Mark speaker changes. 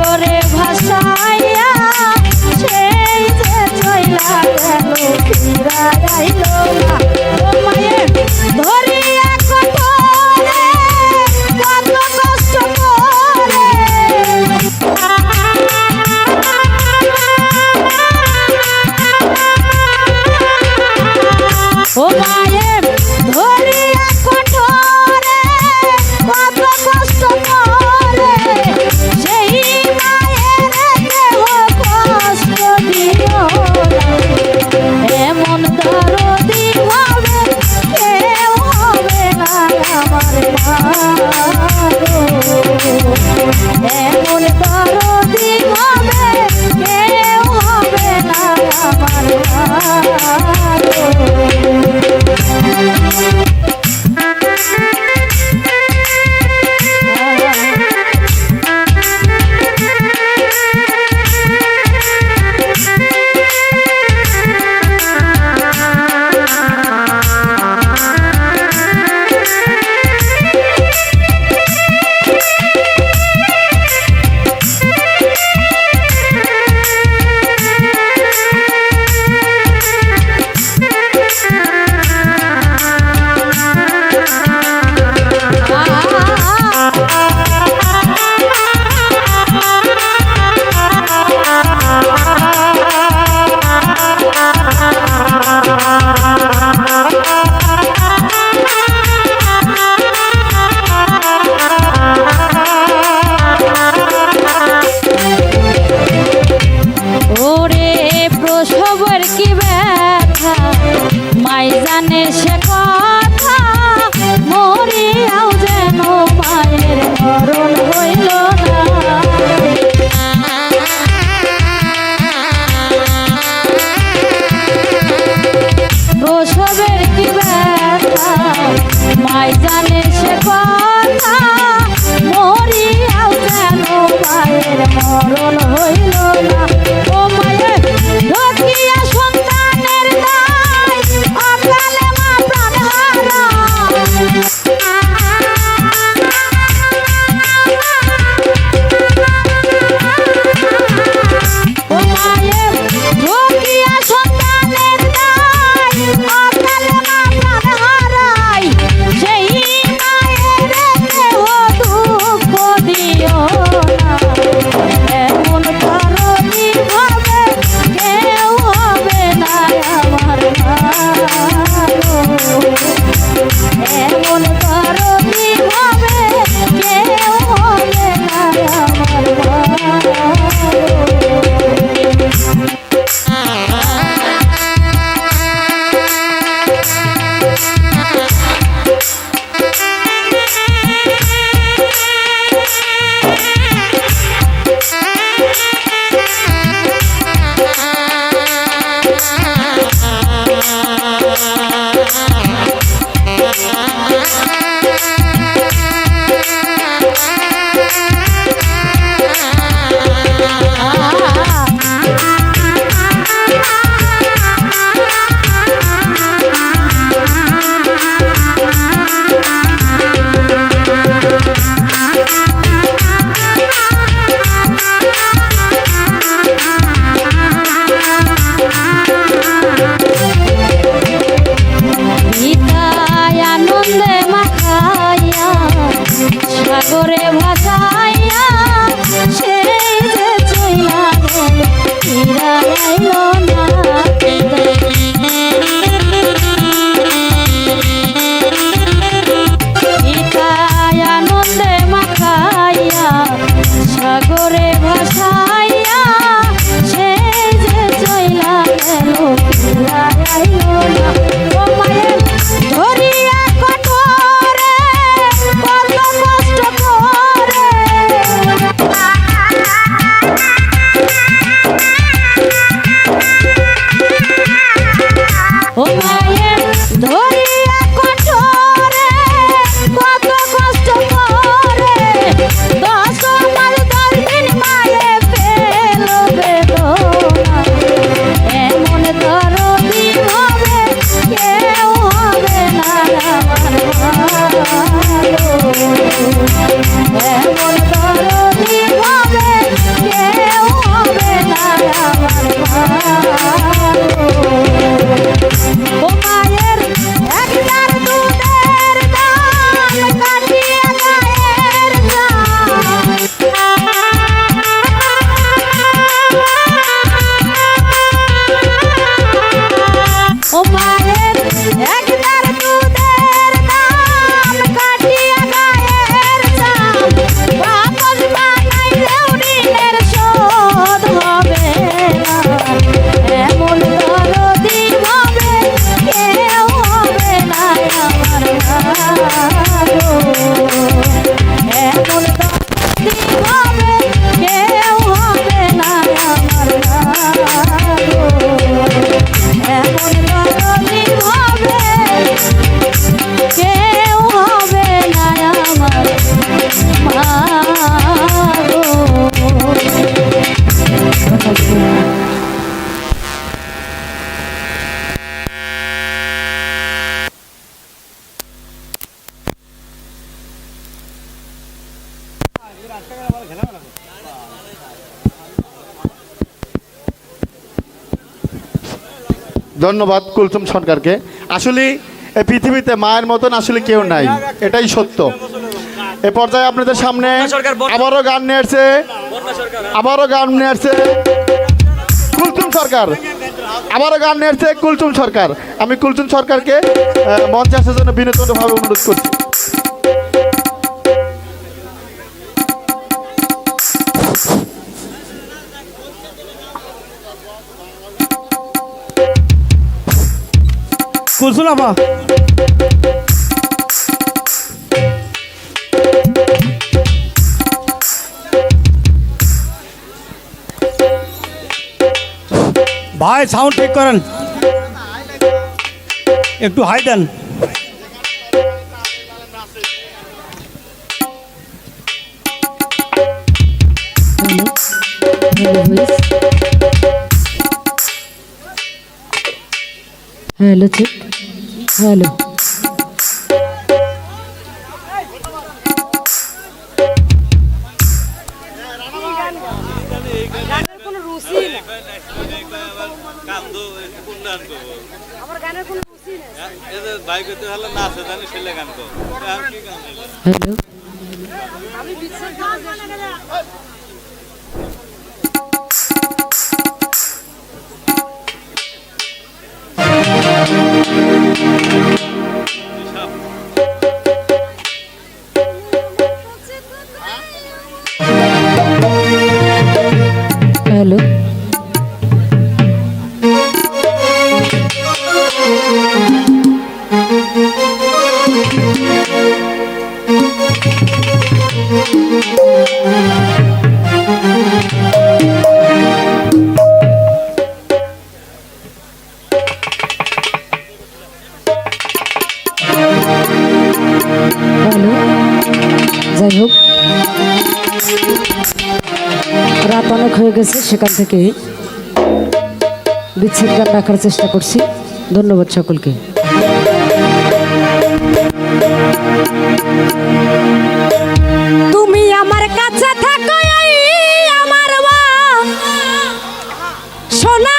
Speaker 1: সাগরে ভাসাইয়া সেই যে চইলা গেল ফিরাইল না ও মায়ের ধরিয়া কঠোরে কত কষ্ট করে ও মায়ের ধরিয়া কঠোরে কত কষ্ট করে সেই মায়ের দেহ কষ্ট দিও এমন দরদি হবে কেউ হবে না আমার মা এমন দরদি হবে কেউ হবে না আমার মা প্রসবের কি ব্যথা মাই জানে সে কথা মরিয়াও যেন মায়ের মরণ হইল না প্রসবের কি ব্যথা মাই জানে সে কথা মরিয়াও যেন মায়ের মরণ হইল না ও মায়ের ঢোকিয়া সন্তানের দায় অকালে মা প্রাণ হারায় ও মায়ের ঢোকিয়া সন্তানের দায় অকালে ও মায়ের একবার দুধের দাম কাটিয়া গায়ের চাম বাপস বানাইলেও ঋণের শোধ হবে না এমন দরদি হবে কেউ হবে না আমার মা গো এমন দরদি হবে কেউ হবে না আমার মা গো এমন দরদি হবে কেউ হবে না আমার মা গো।
Speaker 2: ধন্যবাদ কুলসুম সরকারকে। আসলে এই পৃথিবীতে মায়ের মতন আসলে কেউ নাই, এটাই সত্য। এ পর্যায়ে আপনাদের সামনে আবারও গান নিয়ে আসছে কুলসুম সরকার, আবারও গান নিয়ে আসছে কুলসুম সরকার। আমি কুলসুম সরকারকে মঞ্চে আসার জন্য বিনীতভাবে অনুরোধ করছি।
Speaker 3: কুলসুম আপা ভাই সাউন্ড ঠিক করেন, একটু হাই দেন।
Speaker 1: হ্যালো ঠিক হ্যালো হ্যালো হ্যালো যাই হোক রাত অনেক হয়ে গেছে, সেখান থেকে বিচ্ছেদ গান রাখার চেষ্টা করছি। ধন্যবাদ সকলকে। তুমি আমার কাছে থাকো আমার মা সোনা